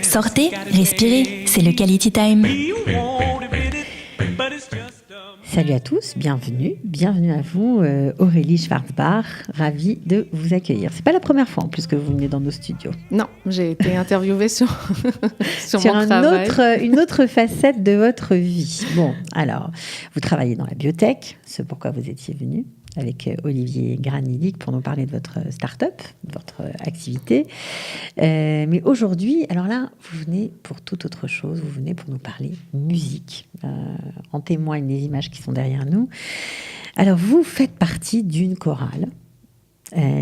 Sortez, respirez, c'est le Quality Time. Salut à tous, bienvenue à vous, Aurélie Schwarzbach, ravie de vous accueillir. C'est pas la première fois en plus que vous venez dans nos studios. Non, j'ai été interviewée sur mon travail. Une autre facette de votre vie. Bon, alors, vous travaillez dans la biotech, c'est pourquoi vous étiez venu avec Olivier Granilic pour nous parler de votre start-up, de votre activité. Mais aujourd'hui, alors là, vous venez pour toute autre chose, vous venez pour nous parler musique. En témoignent les images qui sont derrière nous. Alors, vous faites partie d'une chorale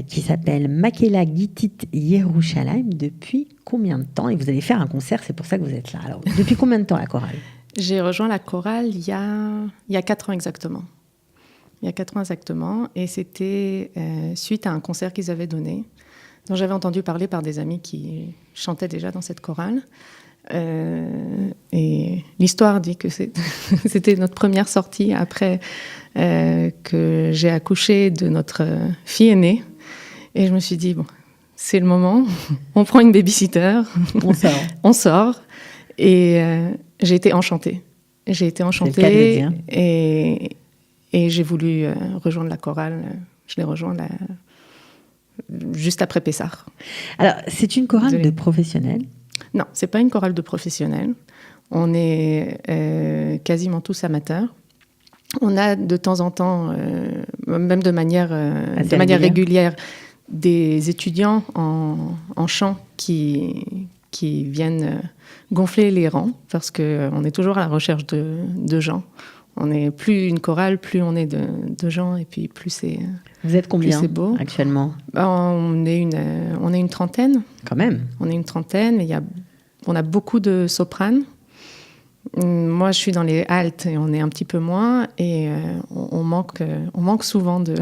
qui s'appelle Makela Gitit Yerushalayim depuis combien de temps? Et vous allez faire un concert, c'est pour ça que vous êtes là. Alors, depuis combien de temps la chorale? J'ai rejoint la chorale il y a 4 ans exactement. Il y a 4 ans exactement, et c'était suite à un concert qu'ils avaient donné, dont j'avais entendu parler par des amis qui chantaient déjà dans cette chorale. Et l'histoire dit que c'était notre première sortie après que j'ai accouché de notre fille aînée. Et je me suis dit, bon, c'est le moment, on prend une babysitter, on sort. Et j'ai été enchantée. C'est le cas de le dire. Et j'ai voulu rejoindre la chorale. Je l'ai rejoint juste après Pessah. Alors, c'est une chorale de professionnels? Non, c'est pas une chorale de professionnels. On est quasiment tous amateurs. On a de temps en temps, même de manière régulière, des étudiants en chant qui viennent gonfler les rangs, parce qu'on est toujours à la recherche de gens. On est plus une chorale, plus on est de gens, et puis plus c'est. Vous êtes combien beau. Actuellement? On est une trentaine. Quand même. On est une trentaine, mais on a beaucoup de sopranes. Moi, je suis dans les altes et on est un petit peu moins, et on manque souvent de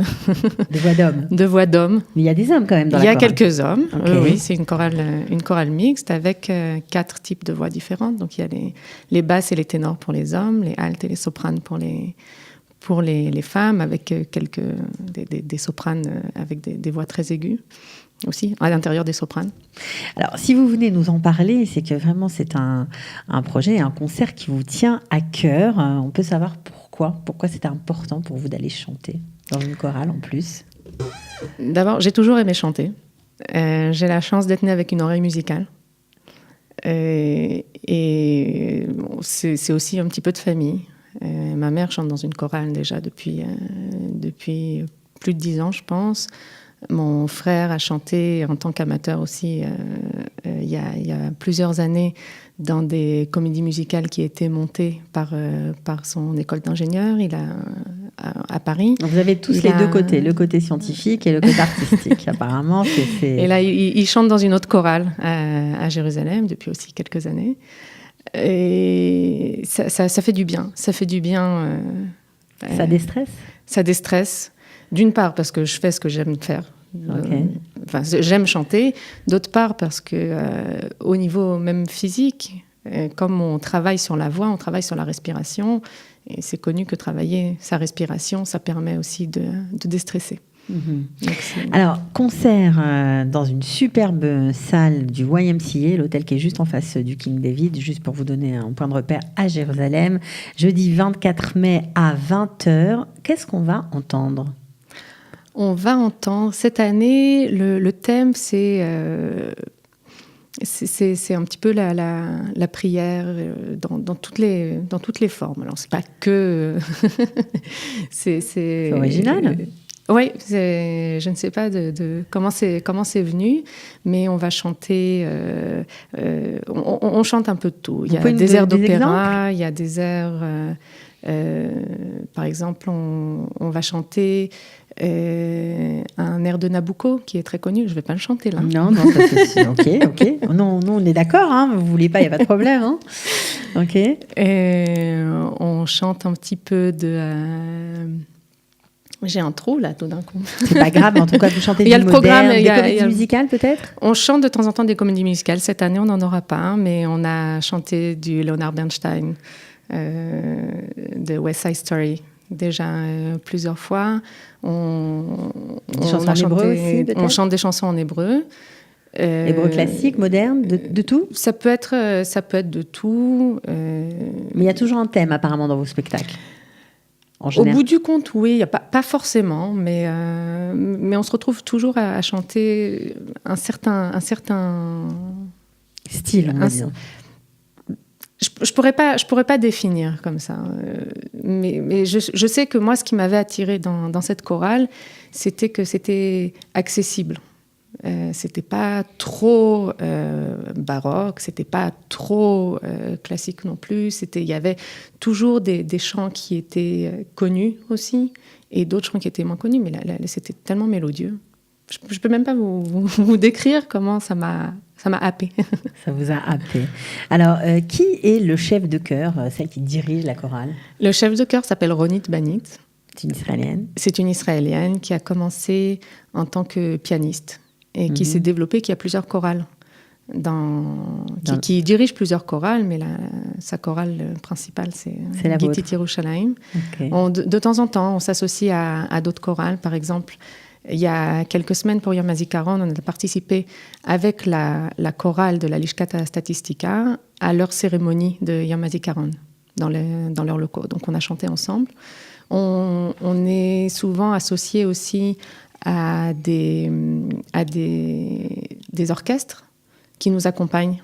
voix d'hommes. De voix d'hommes. Mais il y a des hommes quand même dans la chorale. Il y a quelques hommes. Okay. Oui, c'est une chorale mixte avec 4 types de voix différentes. Donc il y a les basses et les ténors pour les hommes, les altes et les sopranes pour les femmes, avec des sopranes avec des voix très aiguës aussi, à l'intérieur des sopranes. Alors, si vous venez nous en parler, c'est que vraiment c'est un projet, un concert qui vous tient à cœur. On peut savoir pourquoi c'est important pour vous d'aller chanter dans une chorale en plus? D'abord, j'ai toujours aimé chanter. J'ai la chance d'être née avec une oreille musicale. Et c'est aussi un petit peu de famille. Ma mère chante dans une chorale déjà depuis plus de 10 ans, je pense. Mon frère a chanté en tant qu'amateur aussi il y a plusieurs années dans des comédies musicales qui étaient montées par son école d'ingénieur à Paris. Vous avez tous les deux côtés, le côté scientifique et le côté artistique. Apparemment, c'est... Et là, il chante dans une autre chorale à Jérusalem depuis aussi quelques années. Et ça fait du bien. Ça fait du bien. Ça déstresse? Ça déstresse. D'une part, parce que je fais ce que j'aime faire. Okay. J'aime chanter. D'autre part, parce que au niveau même physique, comme on travaille sur la voix, on travaille sur la respiration. Et c'est connu que travailler sa respiration, ça permet aussi de déstresser. Mm-hmm. Donc, alors, concert dans une superbe salle du YMCA, l'hôtel qui est juste en face du King David, juste pour vous donner un point de repère, à Jérusalem, jeudi 24 mai à 20h. Qu'est-ce qu'on va entendre ? On va entendre, cette année, le thème, c'est un petit peu la prière dans toutes les formes. Alors, c'est pas que... c'est original. Oui, je ne sais pas comment c'est venu, mais on va chanter... on chante un peu de tout. Il y a des airs d'opéra, il y a des airs... par exemple, on va chanter un air de Nabucco qui est très connu. Je ne vais pas le chanter là. Non, pas de souci. Ok. Non, on est d'accord. Hein, vous ne voulez pas, il n'y a pas de problème. Hein. Ok. On chante un petit peu de... J'ai un trou là tout d'un coup. C'est pas grave, en tout cas vous chantez du moderne, des comédies musicales peut-être? On chante de temps en temps des comédies musicales. Cette année on n'en aura pas, mais on a chanté du Leonard Bernstein, de West Side Story déjà plusieurs fois. On chante des chansons en hébreu. Hébreu classique, moderne, de tout? Ça peut être de tout. Mais il y a toujours un thème apparemment dans vos spectacles. En Au général. bout du compte, oui, y a pas forcément, mais on se retrouve toujours à chanter un certain Style, on va dire. Je pourrais pas définir comme ça, mais je sais que moi, ce qui m'avait attirée dans cette chorale, c'était que c'était accessible. C'était pas trop baroque, c'était pas trop classique non plus. Il y avait toujours des chants qui étaient connus aussi et d'autres chants qui étaient moins connus, mais là, c'était tellement mélodieux. Je peux même pas vous décrire comment ça m'a happé. Ça vous a happé. Alors, qui est le chef de chœur, celle qui dirige la chorale? Le chef de chœur s'appelle Ronit Banit. C'est une Israélienne. C'est une Israélienne qui a commencé en tant que pianiste et qui s'est développée, qui a plusieurs chorales, qui dirige plusieurs chorales, mais sa chorale principale, c'est la vôtre. Gittit Yerushalayim. Okay. De temps en temps, on s'associe à d'autres chorales. Par exemple, il y a quelques semaines, pour Yom HaZikaron, on a participé avec la chorale de la Lishkat Statistika à leur cérémonie de Yom HaZikaron, dans leurs locaux. Donc, on a chanté ensemble. On est souvent associé aussi à des orchestres qui nous accompagnent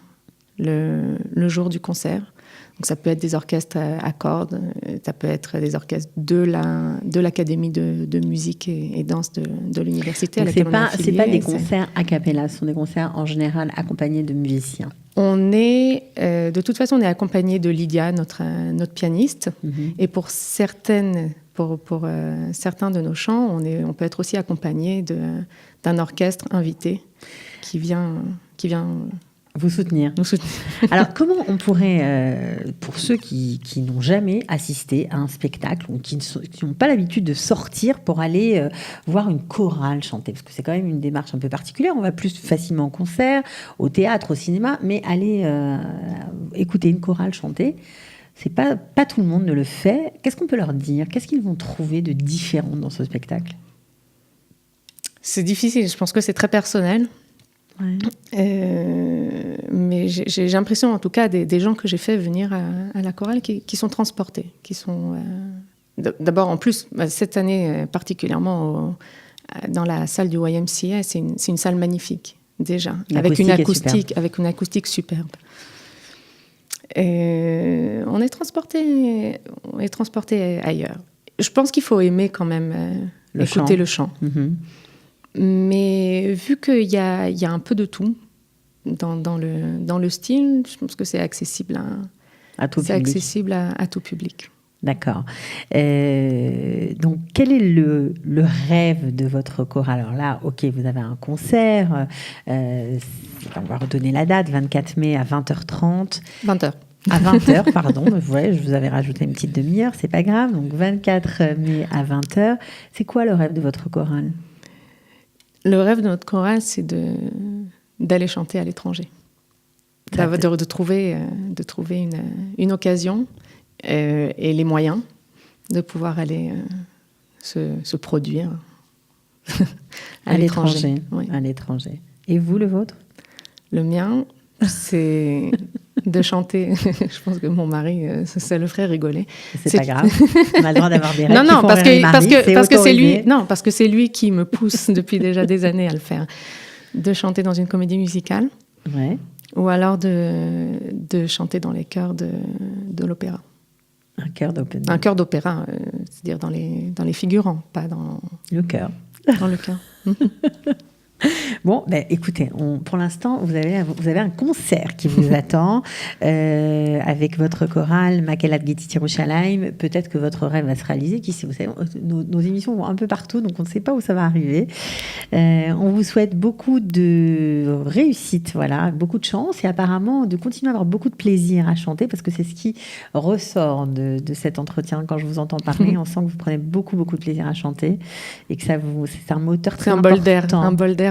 le jour du concert. Donc ça peut être des orchestres à cordes, ça peut être des orchestres de l'Académie de musique et danse de l'université à laquelle on est affilié. C'est pas des concerts a cappella, ce sont des concerts en général accompagnés de musiciens. De toute façon, on est accompagné de Lydia, notre pianiste, et pour certains de nos chants, on peut être aussi accompagné d'un orchestre invité qui vient vous soutenir. Nous soutenir. Alors, comment on pourrait, pour ceux qui n'ont jamais assisté à un spectacle ou qui n'ont pas l'habitude de sortir pour aller voir une chorale chanter, parce que c'est quand même une démarche un peu particulière, on va plus facilement au concert, au théâtre, au cinéma, mais aller écouter une chorale chanter, c'est pas tout le monde ne le fait. Qu'est-ce qu'on peut leur dire? Qu'est-ce qu'ils vont trouver de différent dans ce spectacle? C'est difficile, je pense que c'est très personnel. Ouais. Mais j'ai l'impression, en tout cas, des gens que j'ai fait venir à la chorale qui sont transportés, qui sont... D'abord, en plus, cette année particulièrement, dans la salle du YMCA, c'est une salle magnifique, déjà, avec une acoustique superbe. Et on est transporté ailleurs. Je pense qu'il faut aimer quand même écouter le chant. Mm-hmm. Mais vu qu'il y a un peu de tout dans le style, je pense que c'est accessible à tout public. D'accord. Donc, quel est le rêve de votre chorale? Alors là, ok, vous avez un concert. On va redonner la date, 24 mai à 20h30. 20h. À 20h, pardon. Ouais, je vous avais rajouté une petite demi-heure, c'est pas grave. Donc, 24 mai à 20h. C'est quoi le rêve de votre chorale? Le rêve de notre chorale, c'est d'aller chanter à l'étranger. De trouver une occasion et les moyens de pouvoir aller se produire à l'étranger. Oui. À l'étranger. Et vous, le vôtre? Le mien, c'est de chanter. Je pense que mon mari, ça le ferait rigoler. C'est pas grave. On a le droit d'avoir des rêves. Non, parce que c'est lui. Non, parce que c'est lui qui me pousse depuis déjà des années à le faire. De chanter dans une comédie musicale. Ouais. Ou alors de chanter dans les chœurs de l'opéra. Un chœur d'opéra. Un chœur d'opéra, c'est-à-dire dans les figurants, pas dans le chœur. Dans le chœur. Bon, écoutez, pour l'instant, vous avez un concert qui vous attend avec votre chorale Makelat Gittit Yerushalayim. Peut-être que votre rêve va se réaliser. Qui sait, vous savez, nos émissions vont un peu partout, donc on ne sait pas où ça va arriver. On vous souhaite beaucoup de réussite, voilà, beaucoup de chance et apparemment de continuer à avoir beaucoup de plaisir à chanter parce que c'est ce qui ressort de cet entretien. Quand je vous entends parler, on sent que vous prenez beaucoup de plaisir à chanter et que c'est un moteur très important. Un bol d'air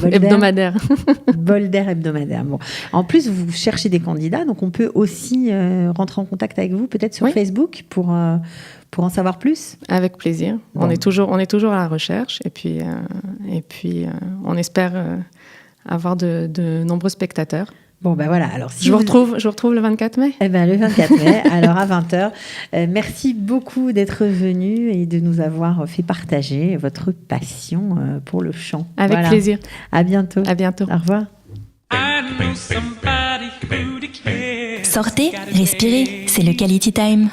hebdomadaire. Bol d'air hebdomadaire. Bon. En plus, vous cherchez des candidats, donc on peut aussi rentrer en contact avec vous, peut-être sur Facebook, pour en savoir plus. Avec plaisir. Bon. On est toujours à la recherche, et puis on espère avoir de nombreux spectateurs. Bon, ben voilà. Alors, si Je vous retrouve le 24 mai. Eh ben, le 24 mai, alors à 20h. Merci beaucoup d'être venu et de nous avoir fait partager votre passion pour le chant. Avec plaisir. À bientôt. À bientôt. Au revoir. Sortez, respirez, c'est le Quality Time.